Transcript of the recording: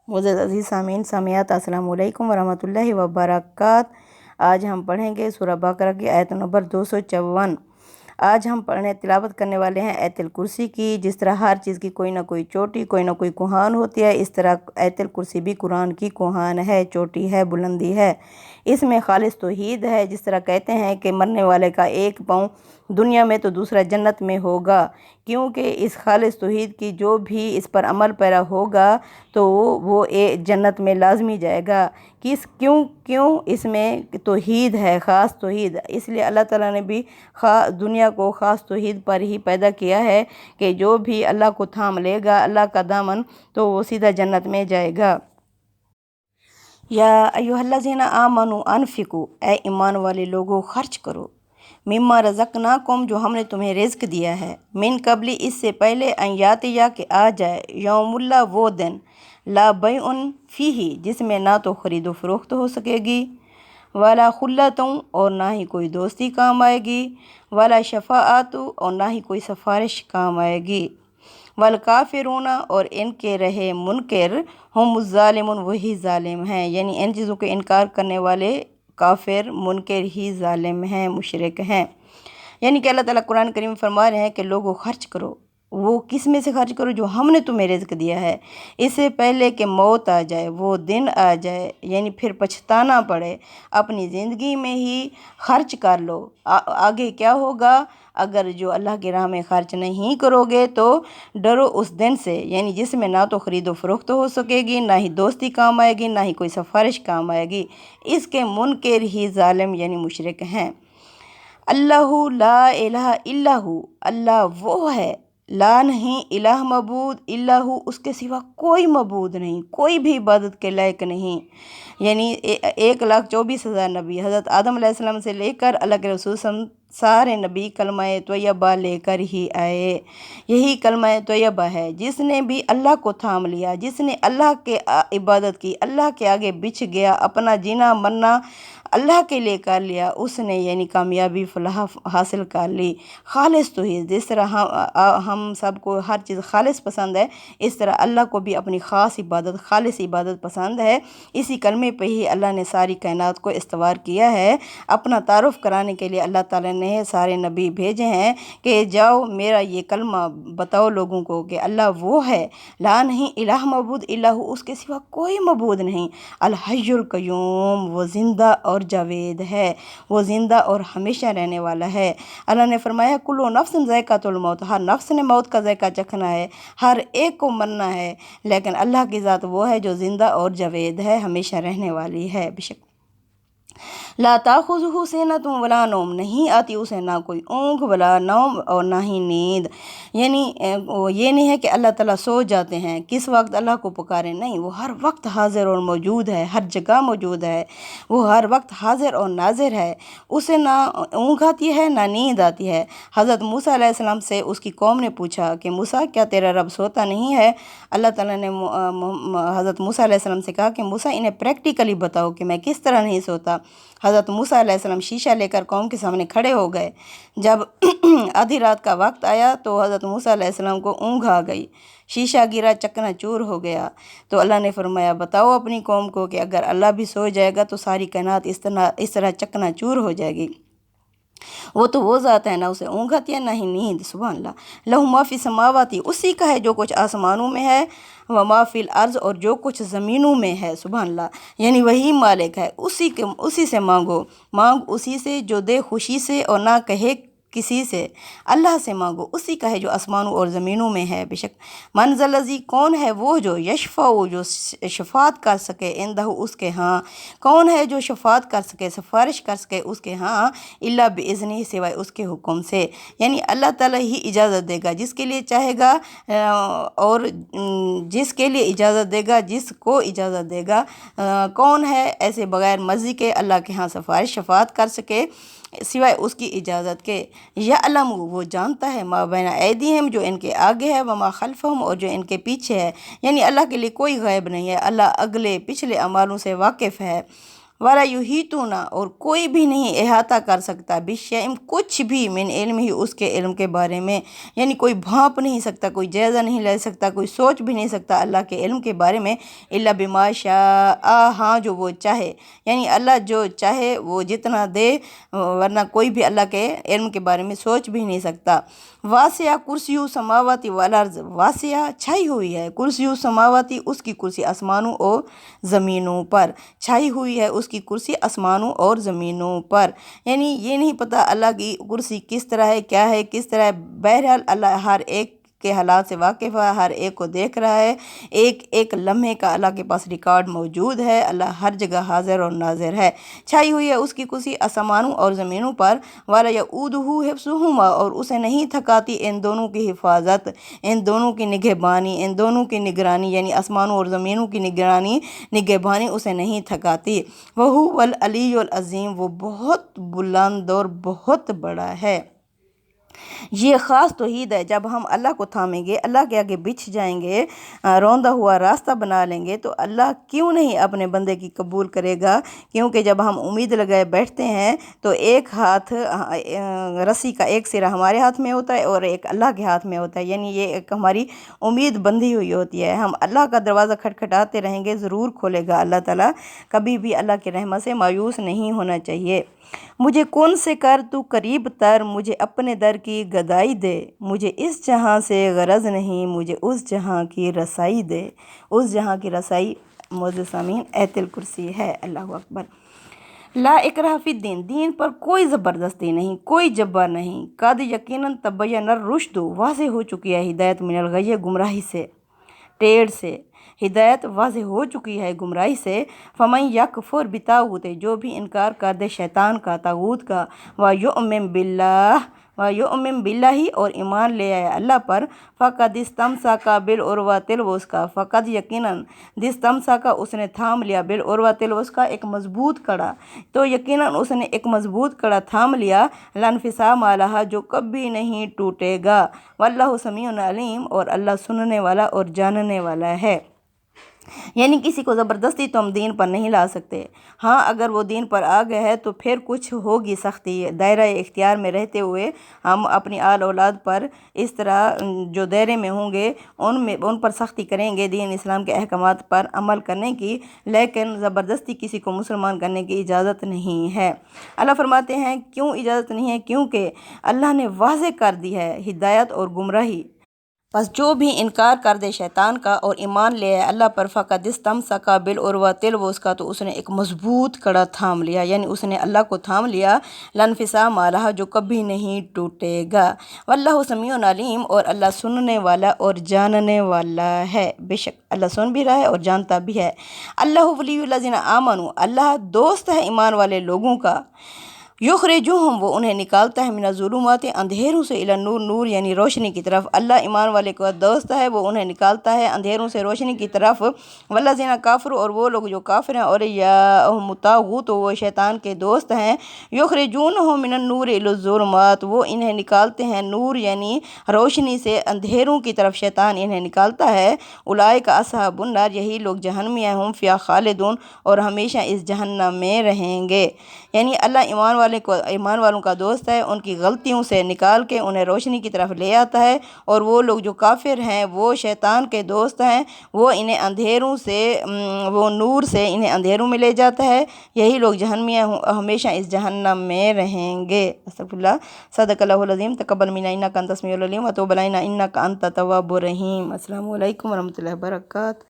मुअज़्ज़ज़ अज़ीज़ सामीन सामियात अस्सलामु अलैकुम वरहमतुल्लाहि वबरकात। आज हम पढ़ेंगे सूरह बकरा की आयत नंबर 254। आज हम तिलावत करने वाले हैं आयतुल कुर्सी की। जिस तरह हर चीज़ की कोई ना कोई चोटी कोई ना कोई कुहान होती है, इस तरह आयतुल कुर्सी भी कुरान की कुहान है, चोटी है, बुलंदी है। इसमें खालिस तौहीद है। जिस तरह कहते हैं कि मरने वाले का एक पाँव दुनिया में तो दूसरा जन्नत में होगा, क्योंकि इस खालिस तौहीद की जो भी इस पर अमल पैरा होगा तो वो जन्नत में लाजमी जाएगा। क्यों इसमें तौहीद है, ख़ास तौहीद। इसलिए अल्लाह ताला ने भी दुनिया को ख़ास तौहीद पर ही पैदा किया है कि जो भी अल्लाह को थाम लेगा, अल्लाह का दामन, तो वो सीधा जन्नत में जाएगा। या अय्युहल्लज़ीना आमनू अनफ़िकू, ए ईमान वाले लोगों खर्च करो, मिम्मा रज़क़नाकुम, जो हमने तुम्हें रिज़्क़ दिया है, मिन कबली, इससे पहले, अन यातिया कि आ जाए, यौमुल्ला, वो दिन, ला बैउन फ़ीही, जिसमें ना तो ख़रीदो फ़रोख्त हो सकेगी, वाला खुल्लतुं, और ना ही कोई दोस्ती काम आएगी, वाला शफ़ाअतु, और ना ही कोई सिफारिश काम आएगी, वल काफिरूना, और इनके रहे मुनकर, हम ज़ालिमुन, वही ज़ालिम हैं। यानी इन चीज़ों के इनकार करने वाले काफिर मुनकर ही ज़ालिम हैं, मुशरिक हैं। यानी कि अल्लाह ताला कुरान करीम फरमा रहे हैं कि लोगों खर्च करो। वो किस में से खर्च करो? जो हमने तुम्हें रिज़्क़ दिया है, इससे पहले कि मौत आ जाए, वो दिन आ जाए, यानी फिर पछताना पड़े। अपनी ज़िंदगी में ही खर्च कर लो। आगे क्या होगा? अगर जो अल्लाह की राह में खर्च नहीं करोगे तो डरो उस दिन से, यानी जिसमें ना तो ख़रीदो फ़रोख्त हो सकेगी, ना ही दोस्ती काम आएगी, ना ही कोई सिफारिश काम आएगी। इसके मुनकर ही ज़ालिम यानी मुशरिक हैं। अल्लाहु ला इलाहा इल्लाहु, अल्लाह वो है, ला नहीं, इलाह मबूद, इल्लाहु, उसके सिवा कोई मबूद नहीं, कोई भी इबादत के लायक नहीं। यानी 1,24,000 नबी हज़रत आदम अलैहिस्सलाम से लेकर अल्लाह के रसूल सारे नबी कलमा तैयबा लेकर ही आए। यही कलमा तैयबा है। जिसने भी अल्लाह को थाम लिया, जिसने अल्लाह के इबादत की, अल्लाह के आगे बिछ गया, अपना जीना मरना अल्लाह के लिए कर लिया, उसने यानी कामयाबी फलाह हासिल कर ली। खालिस तौहीद, जिस तरह हम सबको हर चीज़ खालिस पसंद है, इस तरह अल्लाह को भी अपनी ख़ास इबादत, खालिस इबादत पसंद है। इसी कलमे पे ही अल्लाह ने सारी कायनात को इस्तवार किया है। अपना तारुफ़ कराने के लिए अल्लाह ताला ने सारे नबी भेजे हैं कि जाओ मेरा ये कलमा बताओ लोगों को कि अल्लाह वो है, ला नहीं, इलाह मबूद इल्लाहु, उसके सिवा कोई मबूद नहीं, अल हय्युल क़य्यूम, वो ज़िंदा और जावेद है, वो ज़िंदा और हमेशा रहने वाला है। अल्लाह ने फरमाया कुल्लु नफ्सिन ज़ायक़ातुल मौत, हर नफ्स ने मौत का ज़ायक़ा चखना है, हर एक को मरना है, लेकिन अल्लाह की ज़ात वो है जो ज़िंदा और जावेद है, हमेशा रहने वाली है। बेशक ला ताख़ुज़ुहु सिनतुन वला नौम, नहीं आती उसे ना कोई ऊँघ, वला नौम, और ना ही नींद। यानी ये नहीं है कि अल्लाह ताला सो जाते हैं, किस वक्त अल्लाह को पुकारें, नहीं, वो हर वक्त हाजिर और मौजूद है, हर जगह मौजूद है, वो हर वक्त हाजिर और नाजिर है। उसे ना ऊँघ आती है ना नींद आती है। हज़रत मूसा अलैहिस्सलाम से उसकी कौम ने पूछा कि मूसा, क्या तेरा रब सोता नहीं है? अल्लाह ताला ने हज़रत मूसा अलैहिस्सलाम से कहा कि मूसा, इन्हें प्रैक्टिकली बताओ कि मैं किस तरह नहीं सोता। हज़रत मूसा अलैहिस्सलाम शीशा लेकर कौम के सामने खड़े हो गए। जब आधी रात का वक्त आया तो हज़रत मूसा अलैहिस्सलाम को ऊँघ आ गई, शीशा गिरा, चकनाचूर हो गया। तो अल्लाह ने फरमाया बताओ अपनी कौम को कि अगर अल्लाह भी सो जाएगा तो सारी कायनात इस तरह चकनाचूर हो जाएगी। वो तो वो ज़ात है, ना उसे ऊँघ आती है ना ही नींद। सुभान अल्लाह। लहू मा फ़ी समावाती, उसी का है जो कुछ आसमानों में है, व मा फ़िल अर्ज़, और जो कुछ ज़मीनों में है। सुभान अल्लाह। यानी वही मालिक है, उसी से मांग उसी से जो दे खुशी से और ना कहे किसी से। अल्लाह से मांगो, उसी का है जो आसमानों और ज़मीनों में है। बेशक मनज़लज़ी, कौन है वो जो यशफ़ाउ, जो शफ़ात कर सके, इंदहु, उसके यहाँ, कौन है जो शफ़ात कर सके, सिफारिश कर सके उसके यहाँ, इल्ला बिइज़्निही, सिवाय उसके हुक्म से। यानी अल्लाह ताला ही इजाज़त देगा जिसके लिए चाहेगा, और जिसके लिए इजाज़त देगा, जिसको इजाज़त देगा। कौन है ऐसे बग़ैर मर्ज़ी के अल्लाह के यहाँ सिफारिश शफ़ात कर सके सिवाय उसकी इजाज़त के? यअलमु, वो जानता है, मा बैना ऐदीहिम, जो इनके आगे है, व मा खल्फहुम, और जो इनके पीछे है। यानी अल्लाह के लिए कोई गैब नहीं है, अल्लाह अगले पिछले अमालों से वाकिफ़ है। वला युहीतूना और कोई भी नहीं अहाता कर सकता बिशैइन कुछ भी मिन इल्म ही उसके इल्म के बारे में, यानी कोई भांप नहीं सकता, कोई जायज़ा नहीं ले सकता, कोई सोच भी नहीं सकता अल्लाह के इल्म के बारे में, इल्ला बिमा शाअ, हाँ जो वो चाहे, यानी अल्लाह जो चाहे वो जितना दे, वरना कोई भी अल्लाह के इल्म के बारे में सोच भी नहीं सकता। वासिया कुर्सियु समावाती वल अर्ज़, वासिया छाई हुई है, कुर्सियु समावाती उसकी कुर्सी आसमानों और ज़मीनों पर, छाई हुई है उसकी कुर्सी आसमानों और ज़मीनों पर, यानी ये नहीं पता अल्लाह की कुर्सी किस तरह है, क्या है, किस तरह है। बहरहाल अल्लाह हर एक के हालात से वाकिफ़ है, हर एक को देख रहा है, एक एक लम्हे का अल्लाह के पास रिकॉर्ड मौजूद है, अल्लाह हर जगह हाजिर और नाजिर है। छाई हुई है उसकी कुर्सी आसमानों और ज़मीनों पर, वाला यऊदुहु हिफ्ज़ुहुमा, और उसे नहीं थकाती इन दोनों की हिफाजत, इन दोनों की निगहबानी, इन दोनों की निगरानी, यानी आसमानों और ज़मीनों की निगरानी निगहबानी उसे नहीं थकाती। वहुवल अलीयुल अज़ीम, वो बहुत बुलंद और बहुत बड़ा है। ये ख़ास तौहीद है, जब हम अल्लाह को थामेंगे, अल्लाह के आगे बिछ जाएंगे, रौंदा हुआ रास्ता बना लेंगे, तो अल्लाह क्यों नहीं अपने बंदे की कबूल करेगा। क्योंकि जब हम उम्मीद लगाए बैठते हैं तो एक हाथ रस्सी का एक सिरा हमारे हाथ में होता है और एक अल्लाह के हाथ में होता है, यानी ये एक हमारी उम्मीद बंधी हुई होती है। हम अल्लाह का दरवाज़ा खटखटाते रहेंगे, ज़रूर खोलेगा अल्लाह ताला। कभी भी अल्लाह की रहमत से मायूस नहीं होना चाहिए। मुझे कौन से कर तू करीब तर, मुझे अपने दर की गदाई दे, मुझे इस जहां से गरज नहीं, मुझे उस जहां की रसाई दे। उस जहां की रसाई मोअज़्ज़िज़ सामीन आयतुल कुर्सी है। अल्लाहु अकबर। ला इकराह फिद्दीन, दीन पर कोई ज़बरदस्ती नहीं, कोई जब्बर नहीं। कद यकीनन तबय्यन रुश्द, वाज़ेह हो चुकी है हिदायत मिनल गय, गुमराही से, टेढ़ से हिदायत वाज़ेह हो चुकी है गुमराही से। फमन यकफुर बितागूत, जो भी इनकार कर दे शैतान का, तागूत का, व युमिन बिल्लाही, और ईमान ले आया अल्लाह पर, फ़क़द इस्तमसका बिल उर्वतिल वुस्का, फ़क़द यकीनन दिस्तमसका उसने थाम लिया, बिल उर्वतिल वुस्का एक मज़बूत कड़ा, तो यकीनन उसने एक मज़बूत कड़ा थाम लिया, लनफिसाम अलहा जो कभी नहीं टूटेगा। वल्लाहु समीउन अलीम, और अल्लाह सुनने वाला और जानने वाला है। यानी किसी को ज़बरदस्ती तो हम दीन पर नहीं ला सकते। हाँ, अगर वो दीन पर आ गया है तो फिर कुछ होगी सख्ती, दायरा इख्तियार में रहते हुए हम अपनी आल औलाद पर इस तरह जो दायरे में होंगे उन पर सख्ती करेंगे, दीन इस्लाम के अहकामात पर अमल करने की, लेकिन ज़बरदस्ती किसी को मुसलमान करने की इजाज़त नहीं है। अल्लाह फरमाते हैं क्यों इजाज़त नहीं है, क्योंकि अल्लाह ने वाज़ेह कर दी है हिदायत और गुमराही। बस जो भी इनकार कर दे शैतान का और ईमान ले आए अल्लाह पर, फ़क़द इस्तमसका बिल उर्वतिल वुस्का, तो उसने एक मज़बूत कड़ा थाम लिया, यानी उसने अल्लाह को थाम लिया, लनफिसाम अलहा जो कभी नहीं टूटेगा। वल्लाहु समीउन अलीम, और अल्लाह सुनने वाला और जानने वाला है। बेशक अल्लाह सुन भी रहा है और जानता भी है। अल्लाहु वलियुल्लज़ीना आमनू, अल्लाह दोस्त है ईमान वाले लोगों का। युखरिजुहुम, वो उन्हें निकालता है, मिना ज़ुलुमात अंधेरों से, इला नूर, नूर यानी रोशनी की तरफ। अल्लाह ईमान वाले को दोस्त है, वो उन्हें निकालता है अंधेरों से रोशनी की तरफ। वल्लज़ीना काफ़िर, और वो लोग जो काफिर हैं, और या मुतागूत, तो वो शैतान के दोस्त हैं। युखरिजूनहुम मिनन नूर इला ज़ुलुमात, वो इन्हें निकालते हैं नूर यानी रोशनी से अंधेरों की तरफ, शैतान इन्हें निकालता है। उलाइका अस्हाबुन नार, यही लोग जहन्नमियाँ, हुम फ़िहा खालिदून, और हमेशा इस जहन्नम में रहेंगे। यानी अल्लाह ईमान वालों का दोस्त है, उनकी गलतियों से निकाल के उन्हें रोशनी की तरफ ले आता है, और वो लोग जो काफिर हैं वो शैतान के दोस्त हैं, वो इन्हें अंधेरों से, वो नूर से इन्हें अंधेरों में ले जाता है। यही लोग जहन्नमियाँ हमेशा इस जहन्नम में रहेंगे। अस्तगफिरुल्लाह। सदक़ल्लाहुल अज़ीम। तक़ब्बल मिन्ना इन्नका अंतस समीउल अलीम व तुब अलैना इन्नका अंतत तव्वाबुर रहीम। अस्सलामु अलैकुम व रहमतुल्लाहि व बरकातहू।